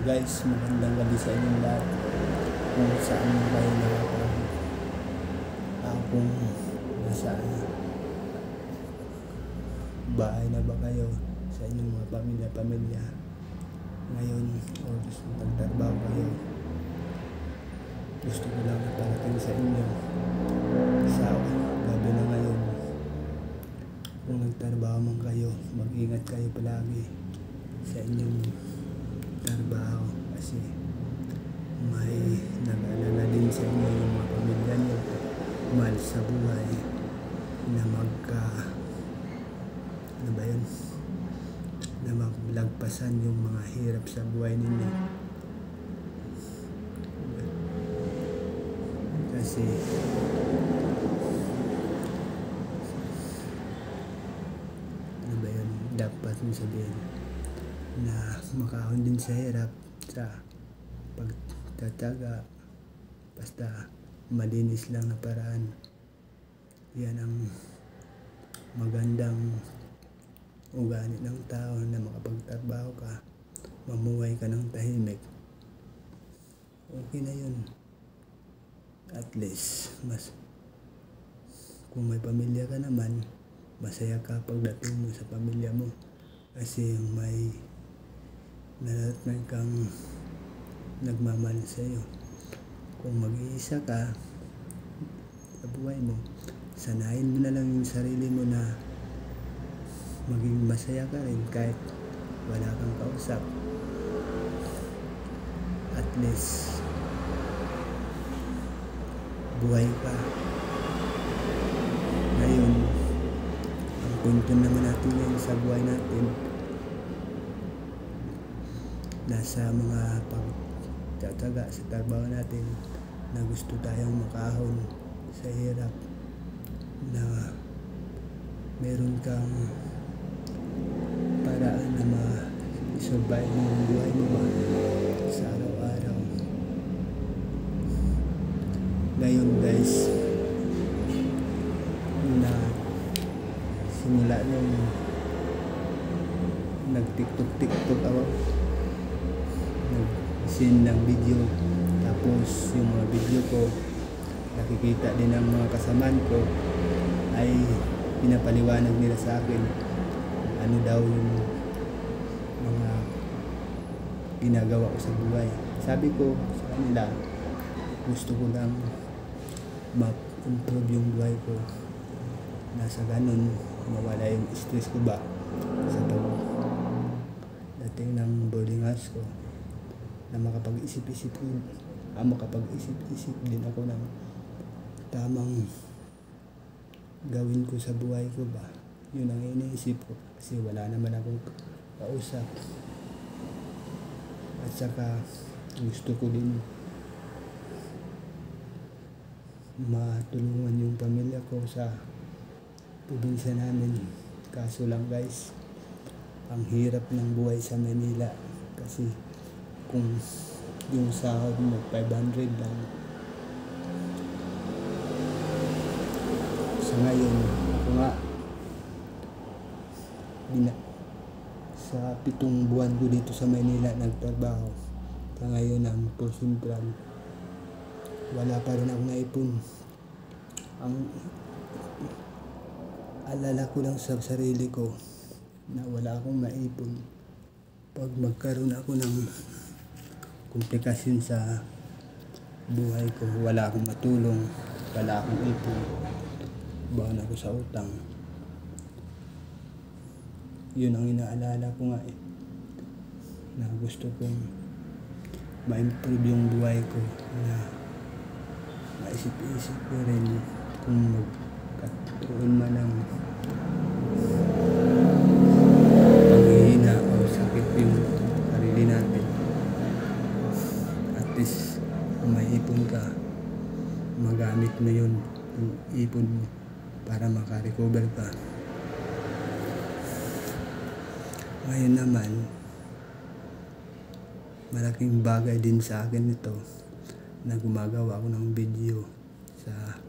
Guys, magandang gabi sa inyong lahat. Kung saan mo kayo nakapagod. Kung nasa bahay na ba kayo sa inyong mga pamilya. Ngayon, o gusto magtrabaho kayo. Gusto ko lang iparating sa inyo sa gabi na ngayon. Kung nagtrabaho man kayo, mag-ingat kayo palagi sa inyong trabaho kasi may nag-alala din sa inyo yung mga pamilya nyo mahal sa buhay na na maglagpasan yung mga hirap sa buhay ninyo kasi dapat mo sabihin na makahon din sa hirap sa pagtataga basta malinis lang na paraan. Yan ang magandang ugali ng tao na makapagtrabaho ka, mamuhay ka ng tahimik. Okay na yun. At least kung may pamilya ka naman, masaya ka pagdating mo sa pamilya mo kasi may naratnan kang nagmamahal sa iyo. Kung mag-iisa ka sa buhay mo, sanayin mo na lang yung sarili mo na maging masaya ka rin kahit wala kang kausap. At least buhay ka. Ngayon, ang punto naman natin ngayon sa buhay natin, nasa mga pagtataga sa trabaho natin na gusto tayong makahon sa hirap, na meron kang paraan na ma-survive mo ang buhay mo ba sa araw-araw. Ngayon guys, na simula nung nag-tiktok ako, nag-send ng video, tapos yung mga video ko nakikita din ng mga kasamaan ko, ay pinapaliwanag nila sa akin ano daw yung mga ginagawa ko sa buhay. Sabi ko sa kanila, gusto ko lang ma-improve yung buhay ko, nasa ganun mawala yung stress ko ba sa dating ng boarding house ko, na makapag-isip din ako ng tamang gawin ko sa buhay ko ba. Yun ang iniisip ko kasi wala naman akong kausap, at saka gusto ko din matulungan yung pamilya ko sa probinsya namin. Kaso lang guys, ang hirap ng buhay sa Manila kasi kung yung sahod mo 500 lang sa ngayon, sa 7 buwan ko dito sa Manila nagtrabaho, sa ngayon ang porsyentral wala pa rin akong naipon. Ang alala ko lang sa sarili ko na wala akong maipon. Pag magkaroon ako ng komplikasyon sa buhay ko, wala akong matulong, wala akong ipon, baon ako sa utang. Yun ang inaalala ko nga na gusto kong ma-improve yung buhay ko, na maisip-isip ko rin kung magkatuon man ang paghihina o sakit yung sarili natin. At least kung may ipon ka, magamit mo yun, yung ipon mo, para makarecover ka. Ngayon naman, malaking bagay din sa akin ito na gumagawa ako ng video sa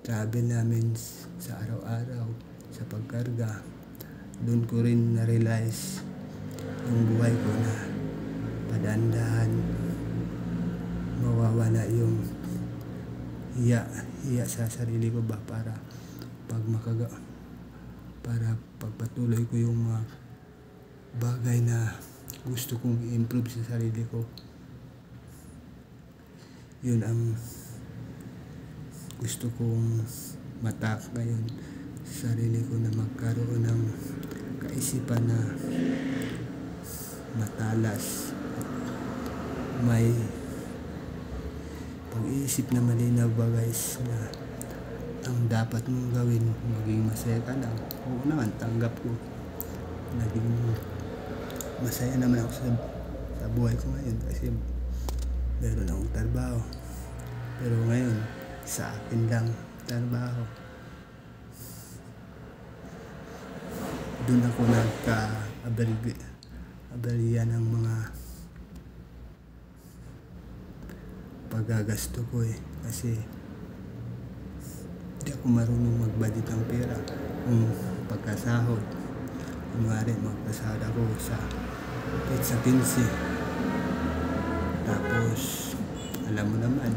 travel namin sa araw-araw, sa pagkarga. Doon ko rin na-realize yung buhay ko na Padaan-dahan mawawala yung hiya sa sarili ko ba para pagpatuloy ko yung mga bagay na gusto kong i-improve sa sarili ko. Yun ang gusto kong matak ngayon sa sarili ko, na magkaroon ng kaisipan na matalas at may pag-iisip na malinaw ba guys, na ang dapat mong gawin, maging masaya ka lang. Oo naman, tanggap ko. Naging masaya naman ako sa buhay ko ngayon kasi meron akong trabaho. Pero ngayon, sa akin lang trabaho. Doon ako nagka-aberya ng mga paggagasto ko kasi hindi ako marunong mag-budget ng pera. Kung pagkasahod, kunwari magpasahod ako sa 15, tapos alam mo naman,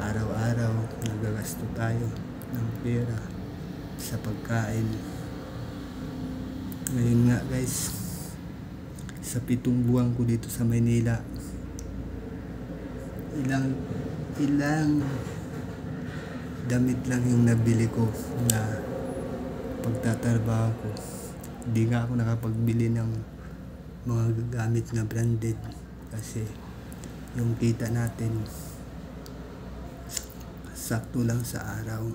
araw-araw nagagasto tayo ng pera sa pagkain. Ngayon nga guys, sa 7 buwan ko dito sa Maynila, ilang damit lang yung nabili ko na pagtatrabaho ko. Hindi nga ako nakapagbili ng mga gamit na branded kasi yung kita natin sakto lang sa araw.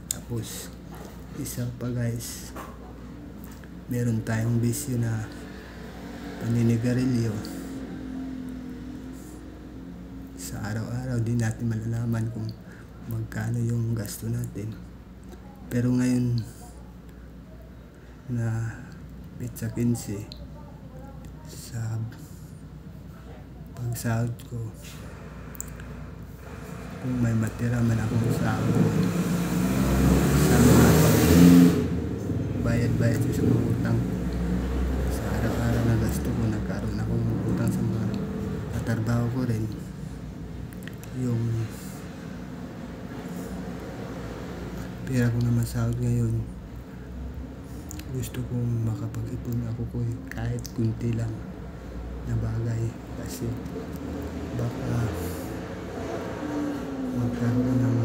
Tapos isa pa guys, meron tayong bisyo na paninigarilyo. Sa araw-araw di natin malalaman kung magkano yung gasto natin. Pero ngayon na pizza 15, sa pagsahod ko, kung may matira man akong sahod sa mga bayad-bayad sa mga utang, sa araw-araw na gasto ko, nagkaroon akong utang sa mga katrabaho ko rin. Yung pera ko na masahod ngayon, gusto kong makapag-ipon ako kahit kunti lang na bagay, kasi baka magkaroon ng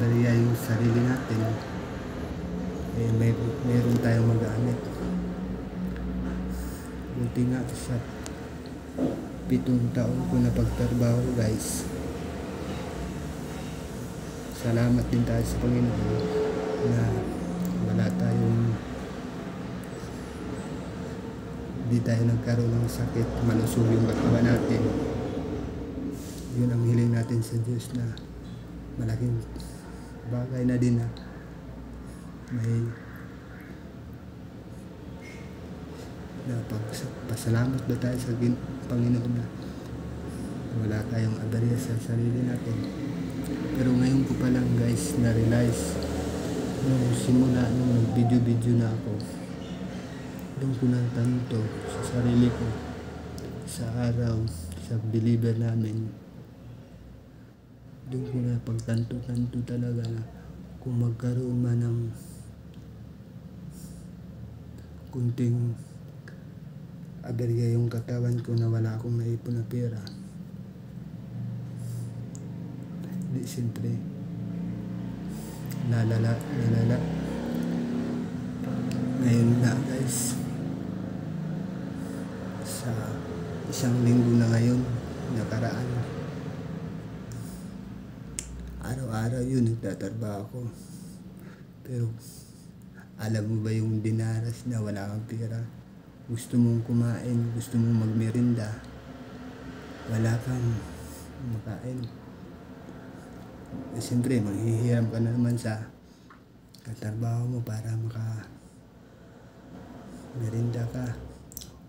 bariya yung sarili natin, meron tayong magamit. Buti nga sa 7 taon ko na pagtrabaho guys, salamat din tayo sa Panginoon na wala tayong, di tayo nagkaroon ng sakit, malusog yung katawan natin. Yun ang hiling natin sa Diyos, na malaking bagay na din na may pasalamat ba tayo sa Panginoon na wala tayong aberya sa sarili natin. Pero ngayon ko pa lang guys na-realize, nung simula nung nag-video na ako, doon ko natanto sa sarili ko, sa araw, sa believer namin, doon ko na pagtanto-tanto talaga na kung magkaroon man ng kunting aberya yung katawan ko, na wala akong naipon na pera, di siyempre lalala. Ngayon na guys, sa 1 linggo na ngayon nakaraan, araw-araw yun nagtatrabaho ako. Pero alam mo ba yung dinaras na wala kang pera? Gusto mong kumain, gusto mong magmerinda, wala kang makain. Siyempre maghihiram ka na naman sa katrabaho mo para merinda ka,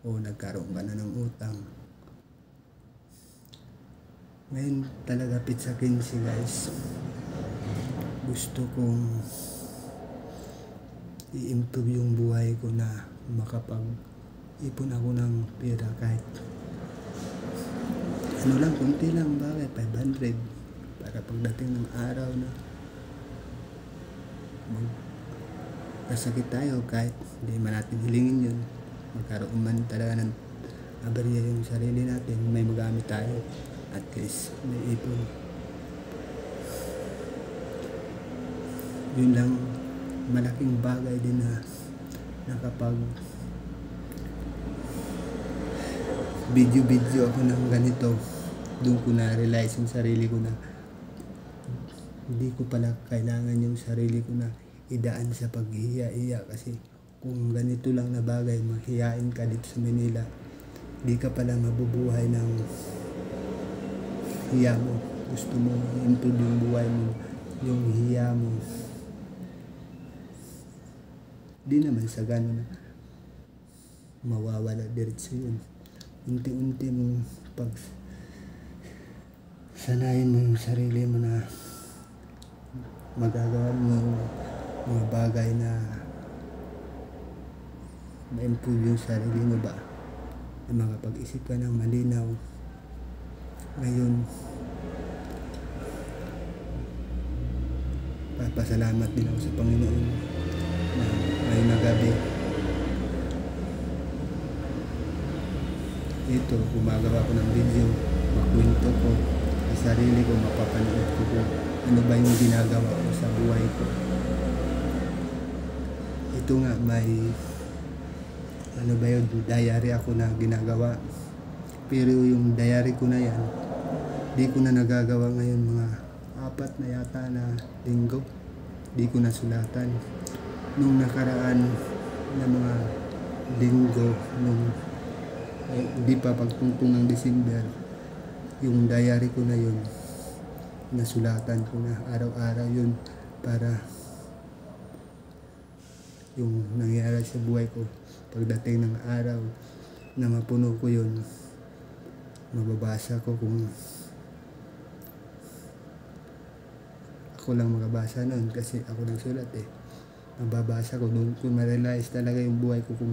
o nagkaroon ka na ng utang. Ngayon talaga pizza 15 guys, gusto kong i-improve yung buhay ko, na makapag-ipon ako ng pera kahit ano lang, kunti lang bagay, 500 para pagdating ng araw na magkasakit tayo kahit hindi man natin hilingin yun, magkaroon man talaga ng aberya yung sarili natin, may magamit tayo, at least may ipon. Yun lang, malaking bagay din na nakapag video ako ng ganito. Doon ko na-realize yung sarili ko na hindi ko pala kailangan yung sarili ko na idaan sa paghihiya-hiya, kasi kung ganito lang na bagay, mahihain ka dito sa Manila, di ka pala mabubuhay ng hiya mo. Gusto mo improve yung buhay mo, yung hiya mo. Di naman sa gano'n mawawala diretso yun. Unti-unti mong pag sanayin mo yung sarili mo na magagawa mo mga bagay na ma-improve yung sarili mo ba, na makapag-isip ka ng malinaw. Ngayon, papasalamat din ako sa Panginoon na ngayon na gabi ito, gumagawa ko ng video, makwento ko sa sarili ko, mapapanood ko kung ano ba yung ginagawa ko sa buhay ko. Ito nga, may ano ba yun, diary ako na ginagawa, pero yung diary ko na yan, di ko na nagagawa ngayon, mga 4 na yata na linggo, di ko na sulatan. Nung nakaraan na mga linggo, nung di pa pagtungtong ng December, yung diary ko na yun, nasulatan ko na araw-araw yun, para yung nangyari sa buhay ko, pagdating ng araw na mapuno ko yun, mababasa ko. Kung ako lang makabasa nun, kasi ako lang sulat mababasa ko, doon ko ma-realize talaga yung buhay ko, kung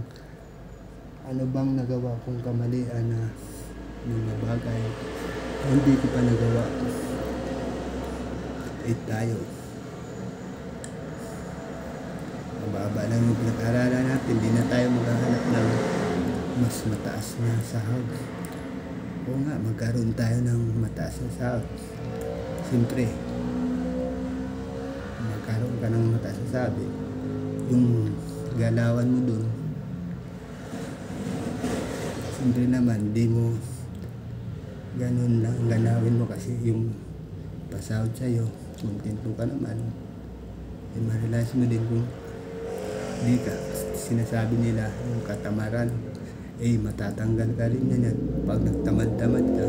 ano bang nagawa kong kamalian na mga bagay hindi ko pa nagawa. Tayo, mababa lang yung pinag-aralan natin, hindi na tayo maghahanap ng mas mataas na sahod. Oo nga, magkaroon tayo ng mataas na sahod. Siyempre, magkaroon ka ng mataas na sahod, yung galawan mo dun, siyempre naman, di mo ganun lang galawin mo, kasi yung pasahod sa'yo, kontento ka naman, ma-realize mo din kung di ka, sinasabi nila yung katamaran, matatanggal ka rin yan pag nagtamad-tamad ka.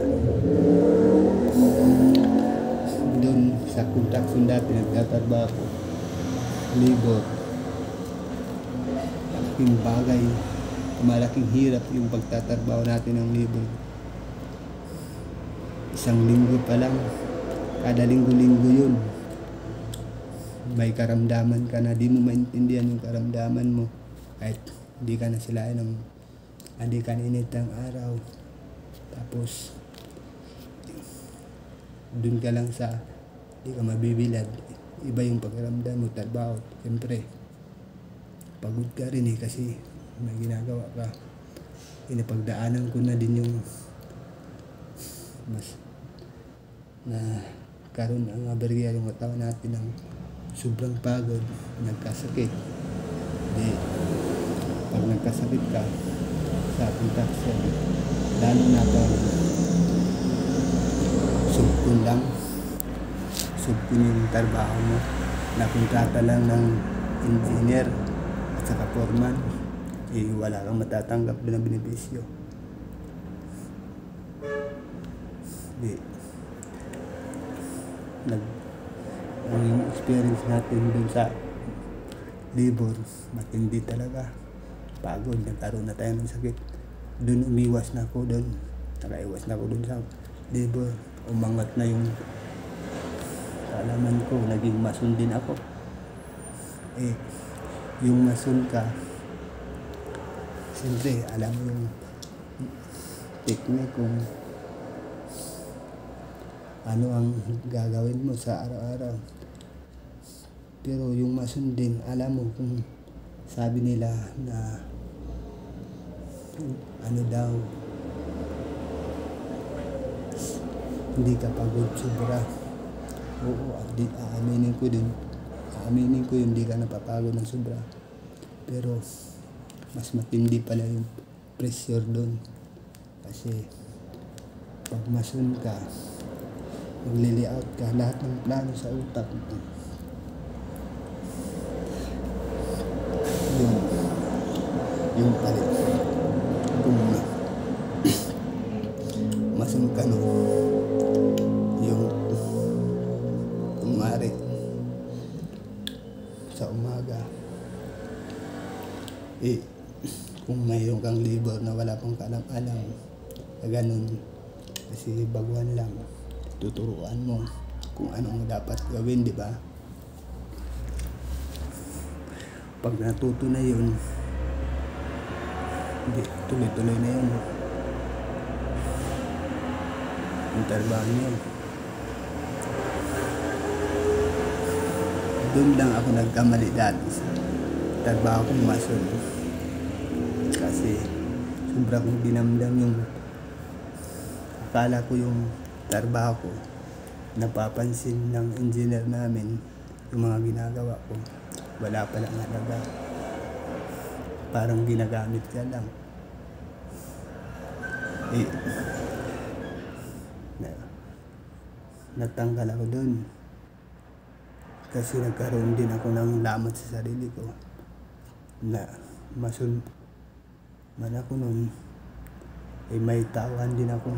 Doon sa construction dati, nagtatrabaho ko, labor, malaking bagay, malaking hirap yung pagtatrabaho natin ng labor. Isang linggo pa lang, kada linggo-linggo yun, may karamdaman ka na di mo maintindihan yung karamdaman mo, kahit di ka na silayan ng hindi ka init ng araw. Tapos dun ka lang sa di ka mabibilad, iba yung pakiramdam mo, trabaho. Siyempre pagod ka rin kasi may ginagawa ka. Pinapagdaanan ko na din yung mas na karon ang aberya yung katawan natin ng sobrang pagod, nagkasakit. Pag nagkasakit ka sa contraction, lalo na pag subkon yung trabaho mo, nakontrata lang ng engineer at saka foreman, wala kang matatanggap na benepisyo. Ang experience natin dun sa labor, matindi talaga. Pagod, nagkaroon na tayo ng sakit. Dun umiwas na ako dun. Nakaiwas na ako dun sa labor. Umangat na yung kaalaman ko. Naging mason din ako. Yung mason ka, siyempre, alam mo yung technique kung ano ang gagawin mo sa araw-araw. Pero yung masundin, alam mo kung sabi nila na ano daw, hindi ka pagod sobra. Oo, aaminin ko yun, hindi ka napapagod ng sobra. Pero mas matindi pala yung pressure doon. Kasi pag masun ka, maglili-out ka, lahat ng plano sa utak mo, yung palit. Kung masun ka no, yung umari sa umaga, kung mayroon kang libor na wala pang kaalam-alam na ganun, kasi baguhan lang, tuturuan mo kung anong dapat gawin, di ba? Pag natuto na yun, tuloy-tuloy na yun yung trabaho niyo. Doon lang ako nagkamali dati sa trabaho kong mason. Kasi sobra kong dinamdam yung akala ko yung trabaho ko, napapansin ng engineer namin yung mga ginagawa ko, wala palang halaga, parang ginagamit ka lang. Natanggal ako dun kasi nagkaroon din ako ng lamot sa sarili ko na masun man ako nun, may tawan din akong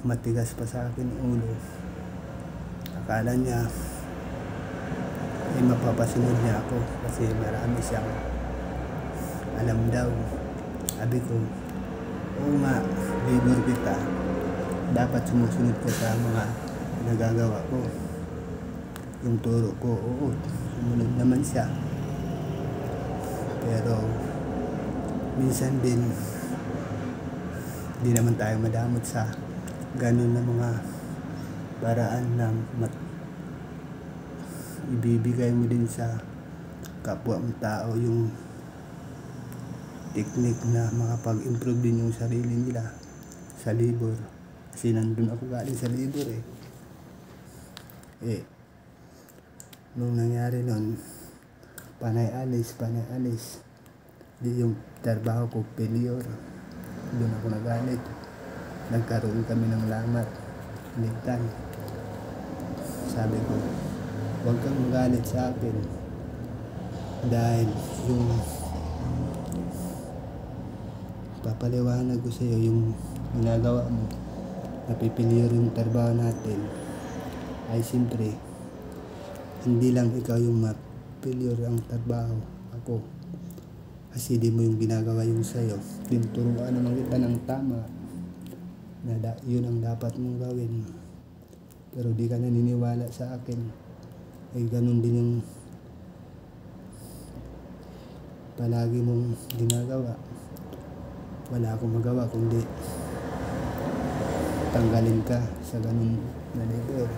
matigas pa sa akin ulo. Akala niya mapapasunod niya ako kasi marami siyang alam daw. Sabi ko, oo nga, labor kita, dapat sumusunod ka sa mga nagagawa ko. Yung turo ko, oo, sumunod naman siya. Pero minsan din, di naman tayo madamot sa ganun na mga paraan na ibibigay mo din sa kapwa mo tao yung technique na makapag-improve din yung sarili nila sa labor. Kasi nandun ako galing sa labor nung nangyari nun, panay alis, di yung trabaho ko failure. Doon ako nagalit, nagkaroon kami ng lamat, ligtan. Sabi ko, huwag kang magalit sa akin dahil yung papaliwanag ko sa iyo, yung ginagawa mo, napipiliyo yung trabaho natin, ay siyempre hindi lang ikaw yung mapiliyor ang trabaho, ako. Kasi di mo yung ginagawa yung sa'yo. Tinuturuan naman kita ng tama na yun ang dapat mong gawin. Pero di ka naniniwala sa akin. Ay ganun din yung palagi mong ginagawa. Wala akong magawa kundi tanggalin ka sa ganun na labor.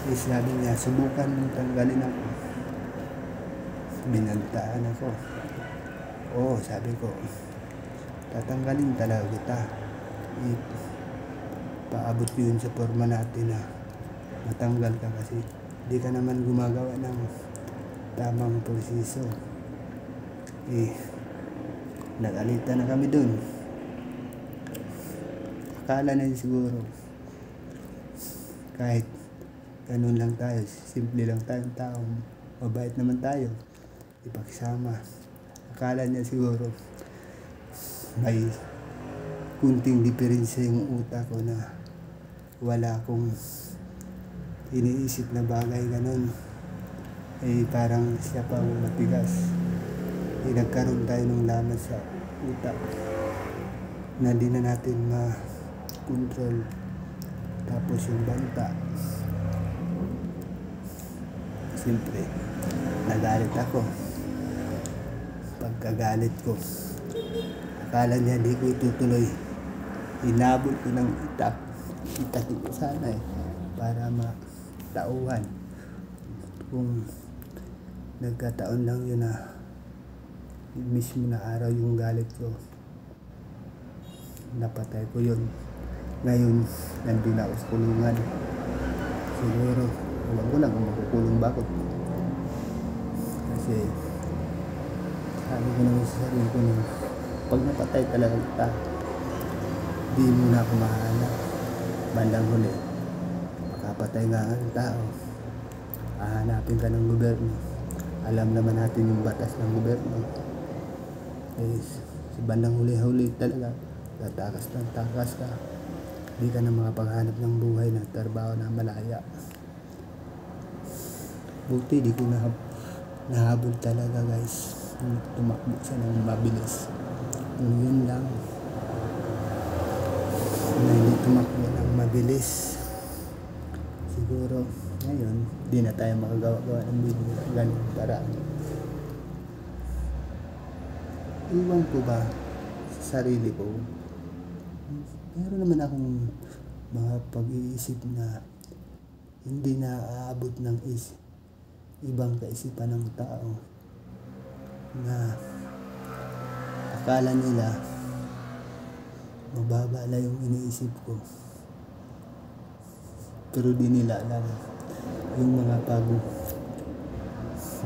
Sabi niya, subukan mong tanggalin ako. Binantaan ako. Oo, sabi ko, tatanggalin talaga kita. Paabot ko yun sa forma natin na matanggal ka kasi di ka naman gumagawa ng tamang proseso. Nag-alitan na kami dun. Akala na siguro kahit ganun lang tayo, simple lang tayong tao, mabait naman tayo, ipagsama. Akala niya siguro may kunting diferensya yung utak ko na wala akong iniisip na bagay ganun. Parang siya pa matigas. Nagkaroon tayo ng laman sa utak na di na natin ma-control. Tapos yung banta, siyempre nagalit ako. Pagkagalit ko, akala niya di ko itutuloy, hinabol ko ng itak kita-kita sana para matauhan kung nagkataon lang yun na mismo na araw yung galit ko, napatay ko yun. Ngayon nandun ako sa kulungan, siguro alam ko lang kung makukulong ba ako, kasi sabi ko naman sa sarili ko nung pag napatay talaga kita, di mo na ako mahanap. Bandang huli makapatay nga ang tao, hahanapin ka ng gobyerno. Alam naman natin yung batas ng gobyerno, sa bandang huli talaga tatakas ng takas ka, di ka na makapaghanap ng buhay na trabaho na malaya. Buti di ko nahabol talaga guys, tumakbo siya ng mabilis. Kung yun lang na hindi tumakbo ng mabilis, siguro ngayon di na tayo makagawa ng video na ganun paraan. Iwan ko ba sa sarili ko, meron naman akong mga pag-iisip na hindi na aabot ng ibang kaisipan ng tao, na akala nila mababa lang yung iniisip ko, pero di nila alam yung mga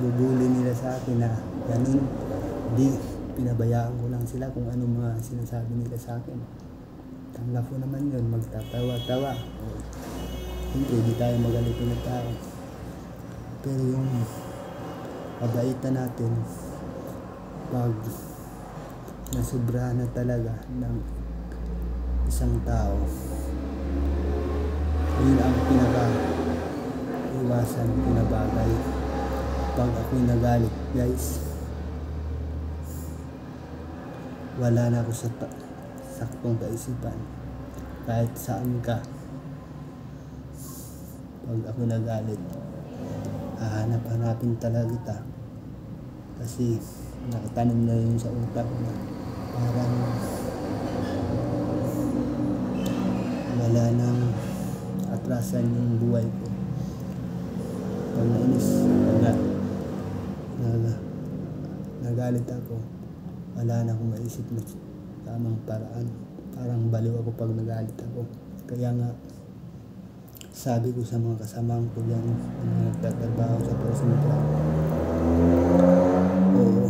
pagbubuli nila sa akin na ganun. Di pinabayaan ko lang sila kung ano mga sinasabi nila sa akin. Tanggap ko naman yun, magtatawa-tawa. Siyempre di tayo magalito na tao, pero yung kabaitan natin, pag nasobrahan na talaga ng isang tao, yun ang pinaka-iwasan, pinabagay. Pag ako'y nagalit guys, wala na ako sa saktong kaisipan. Kahit saan ka, pag ako nagalit, hahanap-hanapin talaga kita, kasi nakatanim na yun sa utak na parang wala nang atrasan yung buhay ko. Pag nainis, nagalit ako, wala na akong maisip na tamang paraan. Parang baliw ako pag nagalit ako. Kaya nga sabi ko sa mga kasamahan ko yan, mga nagtatrabaho sa personal plan, oo,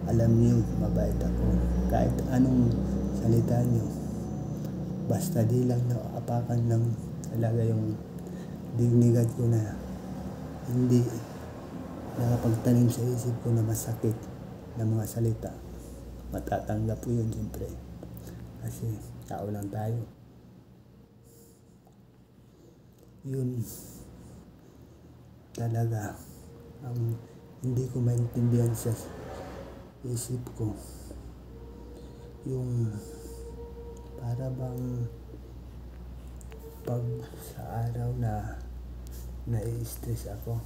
alam niyo mabait ako. Kahit anong salita niyo, basta di lang naapakan ng talaga yung dignidad ko, na hindi nakapagtanim sa isip ko na masakit na mga salita, matatanggap ko yun siyempre, kasi tao lang tayo. Yun talaga ang hindi ko maintindihan sa isip ko, yung para bang pag sa araw na nai-stress ako,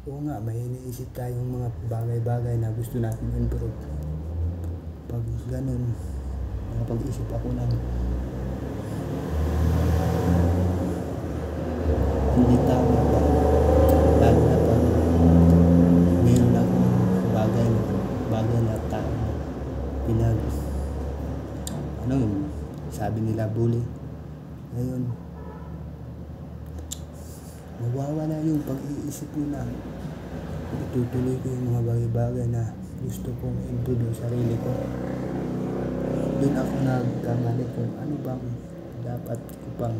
oo nga, may iniisip tayong mga bagay-bagay na gusto natin improve. Pag ganun, nakapag-isip ako ng hindi tama pa, lalo na pag mayroon akong bagay na tao sabi nila bully. Ngayon, mawawala yung pag-iisip ko na itutuloy ko yung mga bagay-bagay na gusto kong improve sa sarili ko. Doon ako nagkamali kung ano bang dapat ko pang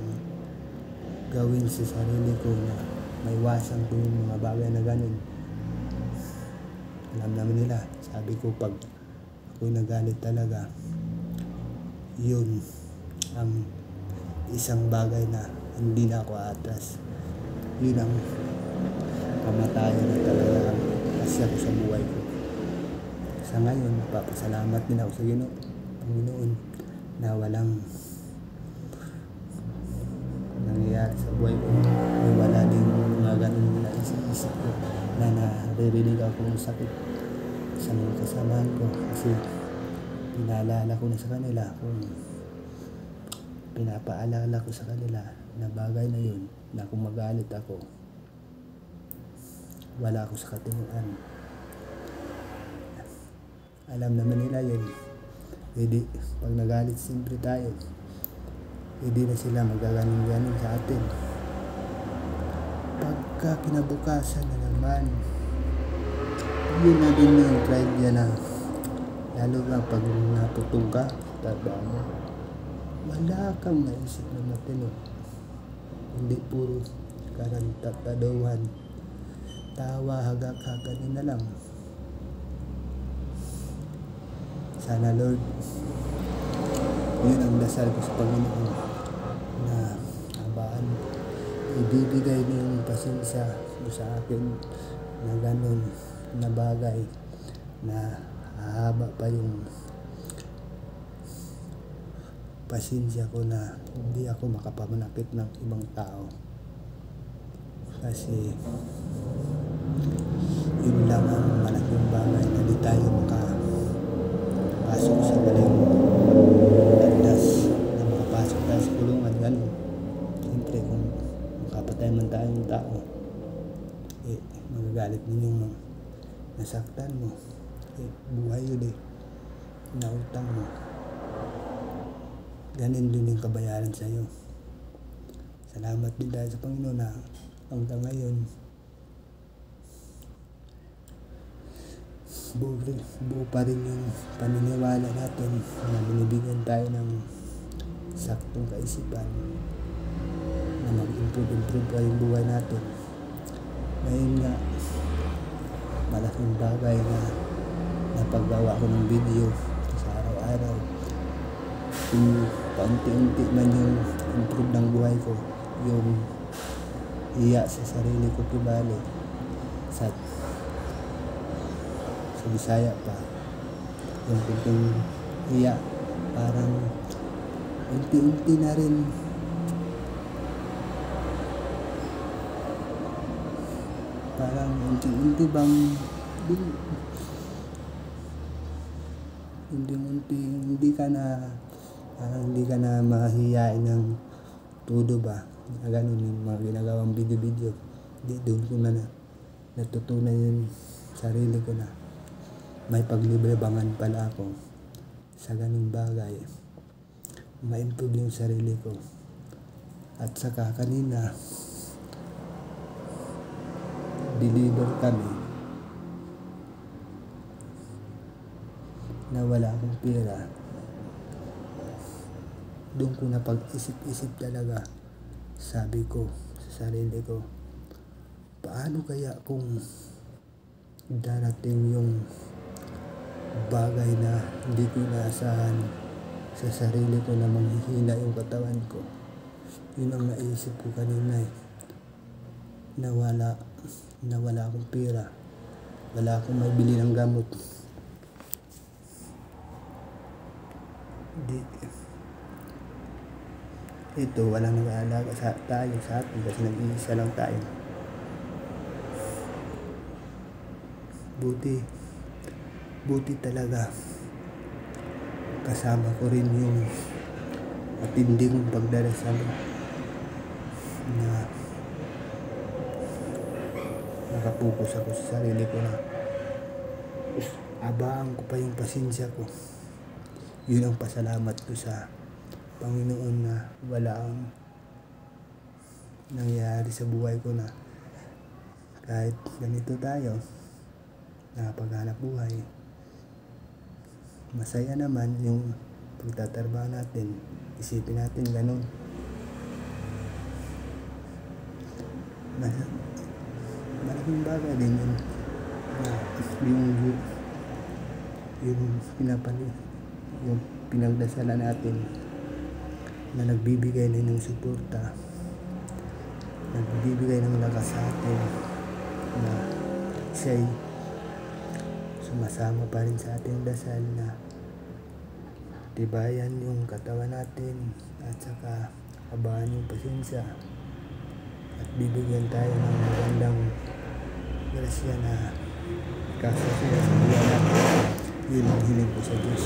gawin sa sarili ko na maiwasan ko yung mga bagay na ganun. Alam naman nila, sabi ko pag ako'y nagalit talaga, yun ang isang bagay na hindi na ako atras. Yun ang kamatayan na talaga kasi ako sa buhay ko. Sa ngayon, papasalamat din ako sa Panginoon na walang nangyayari sa buhay ko. Ay wala din mga ganun na isip ko na naririnig ako ng sakit sa mga kasamahan ko, kasi pinaalala ko na sa kanila kung pinapaalala ko sa kanila na bagay na yun, na kung magalit ako, wala ako sa katinuan. Alam naman nila yun. Hindi, pag nagalit siyempre tayo, hindi na sila magaganon-ganon sa atin. Pagka kinabukasan na naman, yun na din yung pride yan na lalo na pag naputong ka, trabaho mo, wala kang naisip na matino. Hindi puro karantataduhan, tawa, hagak-haganin na lang. Sana Lord, yun ang dasal ko sa Panginoon, na habaan, ibibigay niyo yung pasensya sa akin na ganun na bagay, na hahaba pa yung pasensya ko, na hindi ako makapamanakit ng ibang tao. Kasi yun lang ang malaking bagay na di tayo makapasok sa maling landas, na makapasok tayo sa kulungan. Ganun. Siyempre kung makapatay man tayong tao, magagalit din yung nasaktan mo. Buhay yun nautang mo. Ganun din yung kabayaran sa'yo. Salamat din tayo sa Panginoon na hanggang ngayon buo pa rin yung paniniwala natin na binibigyan tayo ng saktong kaisipan na mag-improve pa yung buhay natin. Ngayon nga, malaking bagay na napagawa ko ng video sa araw-araw. Kung paunti-unti man yung improve ng buhay ko, yung iya sa sarili ko kibali sa Bisaya pa, yung kunting iya, parang unti-unti na rin parang unti-unti bang hindi ka na mahihiyain ng todo ba, ganun yung mga ginagawang video. Doon ko na natutunan yung sarili ko na may paglibribangan pala ako sa ganung bagay, ma-improve yung sarili ko. At saka kanina deliver kami na wala akong pera. Doon ko na pag-isip-isip talaga, sabi ko sa sarili ko, paano kaya kung darating yung bagay na hindi ko inaasahan sa sarili ko na manghihina yung katawan ko. Yun ang naisip ko kanina na wala akong pera, wala akong maibili ng gamot. Ito, walang nag-aalaga sa atin kasi nag-iisa lang tayo. Buti talaga kasama ko rin yung matinding pagdarasal na nakapokus ako sa sarili ko na abaan ko pa yung pasensya ko. Yun ang pasalamat ko sa Panginoon na wala ang nangyari sa buhay ko, na kahit ganito tayo nakapaghanap buhay, masaya naman yung pagtatrabaho natin. Isipin natin ganun. Malaking bagay din yun na yung pinagdasalan natin na nagbibigay din ng suporta, nagbibigay ng lakas sa atin, na siya'y sumasama pa rin sa ating dasal na tibayan yung katawan natin at saka habaan yung pasensya at bibigyan tayo ng magandang grasya na kasasaya sa buhay natin. Yun ang hiling ko sa Diyos.